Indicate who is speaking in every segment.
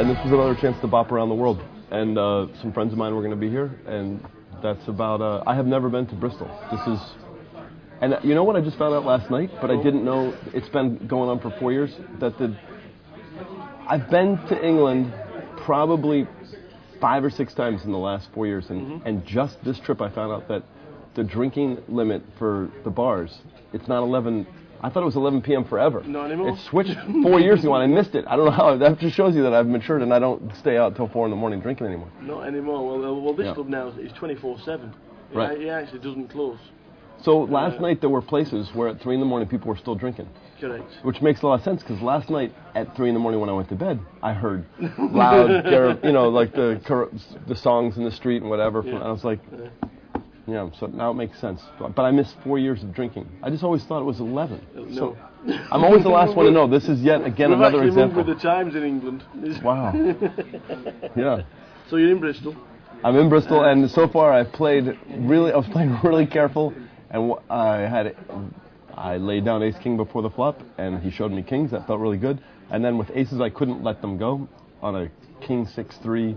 Speaker 1: and this was another chance to bop around the world. And some friends of mine were going to be here, and that's about. I have never been to Bristol. This is, and you know what? I just found out last night, but I didn't know. It's been going on for 4 years. I've been to England probably 5 or 6 times in the last 4 years, and just this trip I found out that the drinking limit for the bars, it's not 11. I thought it was 11 p.m. forever.
Speaker 2: Not anymore.
Speaker 1: It switched 4 years ago, and I missed it. I don't know how. That just shows you that I've matured, and I don't stay out till 4 in the morning drinking anymore.
Speaker 2: Not anymore. Well, this club now is 24/7.
Speaker 1: Right.
Speaker 2: It actually doesn't close.
Speaker 1: So last night there were places where at 3 in the morning people were still drinking.
Speaker 2: Correct.
Speaker 1: Which makes a lot of sense, because last night at 3 in the morning when I went to bed, I heard loud, like the songs in the street and whatever. And I was like, so now it makes sense. But I missed 4 years of drinking. I just always thought it was 11.
Speaker 2: No.
Speaker 1: So I'm always the last one to know. This is yet again another example.
Speaker 2: Moved with the times in England.
Speaker 1: Wow. Yeah.
Speaker 2: So you're in Bristol.
Speaker 1: I'm in Bristol, and so far I was playing really careful, and I laid down ace king before the flop, and he showed me kings. That felt really good. And then with aces, I couldn't let them go on a king 6-3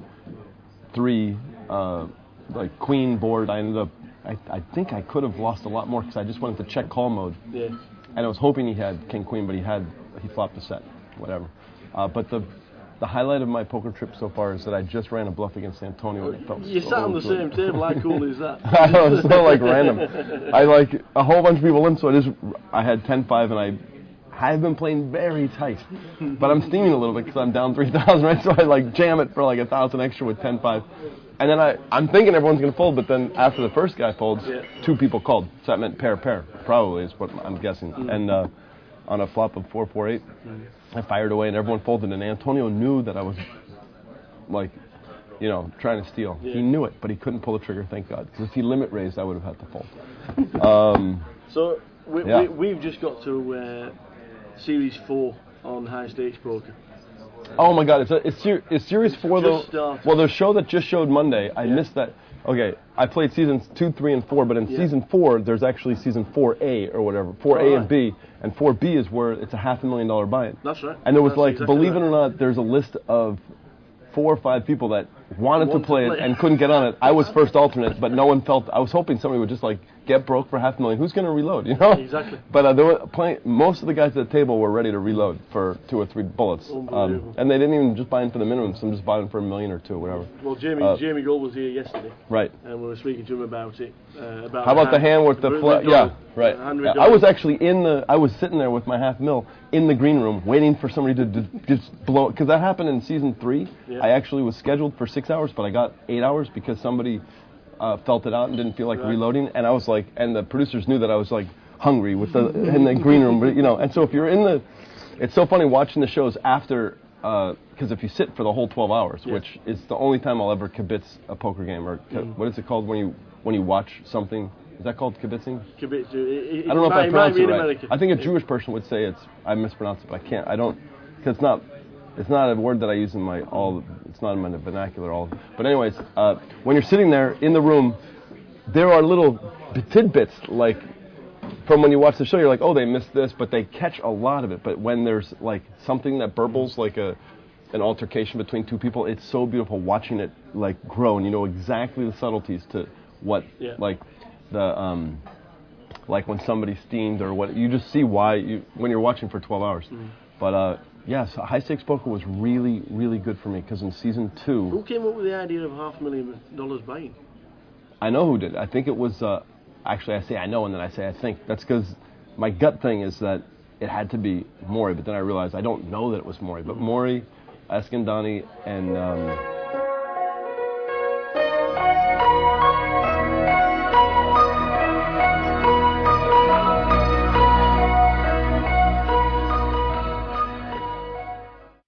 Speaker 1: like queen board. I ended up. I think I could have lost a lot more because I just went into check call mode.
Speaker 2: Yeah.
Speaker 1: And I was hoping he had king queen, but he flopped a set, whatever. But the highlight of my poker trip so far is that I just ran a bluff against Antonio. And
Speaker 2: you sat on the same table. How cool is that?
Speaker 1: I know, it was so random. I a whole bunch of people in, so I had 10-5, and I've been playing very tight, but I'm steaming a little bit because I'm down 3,000, right? So I jam it for 1,000 extra with 10-5. And then I'm thinking everyone's going to fold, but then after the first guy folds, 2 people called. So that meant pair, probably is what I'm guessing. And on a flop of 4-4-8, I fired away and everyone folded. And Antonio knew that I was trying to steal. He knew it, but he couldn't pull the trigger, thank God. Because if he limit raised, I would have had to fold.
Speaker 2: So we've just got to Series 4 on high stakes poker.
Speaker 1: Oh my God! It's Series 4 though.
Speaker 2: Started.
Speaker 1: Well, the show that just showed Monday, I missed that. Okay, I played seasons 2, 3, and 4, but in season 4, there's actually season 4A or whatever, 4A and B, and 4B is where it's a $500,000 buy-in.
Speaker 2: That's right.
Speaker 1: And there was
Speaker 2: exactly
Speaker 1: believe it or not, there's a list of 4 or 5 people that wanted to play it and couldn't get on it. I was first alternate, but no one felt. I was hoping somebody would just get broke for $500,000. Who's going to reload?
Speaker 2: Exactly.
Speaker 1: But there were most of the guys at the table were ready to reload for 2 or 3 bullets, and they didn't even just buy in for the minimum. Some just bought in for $1 million or 2, whatever.
Speaker 2: Well, Jamie Gold was here yesterday.
Speaker 1: Right.
Speaker 2: And we were speaking to him about it.
Speaker 1: How about the hand with the flat? Yeah, right. Yeah, I was actually I was sitting there with my $500,000 in the green room, waiting for somebody to just blow it, because that happened in season 3. Yeah. I actually was scheduled for 6 hours, but I got 8 hours because somebody felt it out and didn't feel like reloading, and I was and the producers knew that I was hungry in the green room, and so if you're it's so funny watching the shows after, because if you sit for the whole 12 hours, which is the only time I'll ever kibitz a poker game, or what is it called when you watch something? Is that called kibitzing?
Speaker 2: Kibitz.
Speaker 1: I don't know if I pronounced it right. I think a Jewish person would say I mispronounced it, but I can't. I don't, because it's not a word that I use in it's not in my vernacular But anyways, when you're sitting there in the room, there are little tidbits, from when you watch the show, you're oh, they missed this, but they catch a lot of it. But when there's something that burbles, an altercation between 2 people, it's so beautiful watching it grow, and you know exactly the subtleties to what, when somebody steamed or what, you just see why when you're watching for 12 hours. But so high stakes poker was really, really good for me, because in season 2...
Speaker 2: Who came up with the idea of $500,000 buying?
Speaker 1: I know who did. I think it was, actually I say I know and then I say I think. That's because my gut thing is that it had to be Maury, but then I realized I don't know that it was Maury. But Maury, Eskandani, and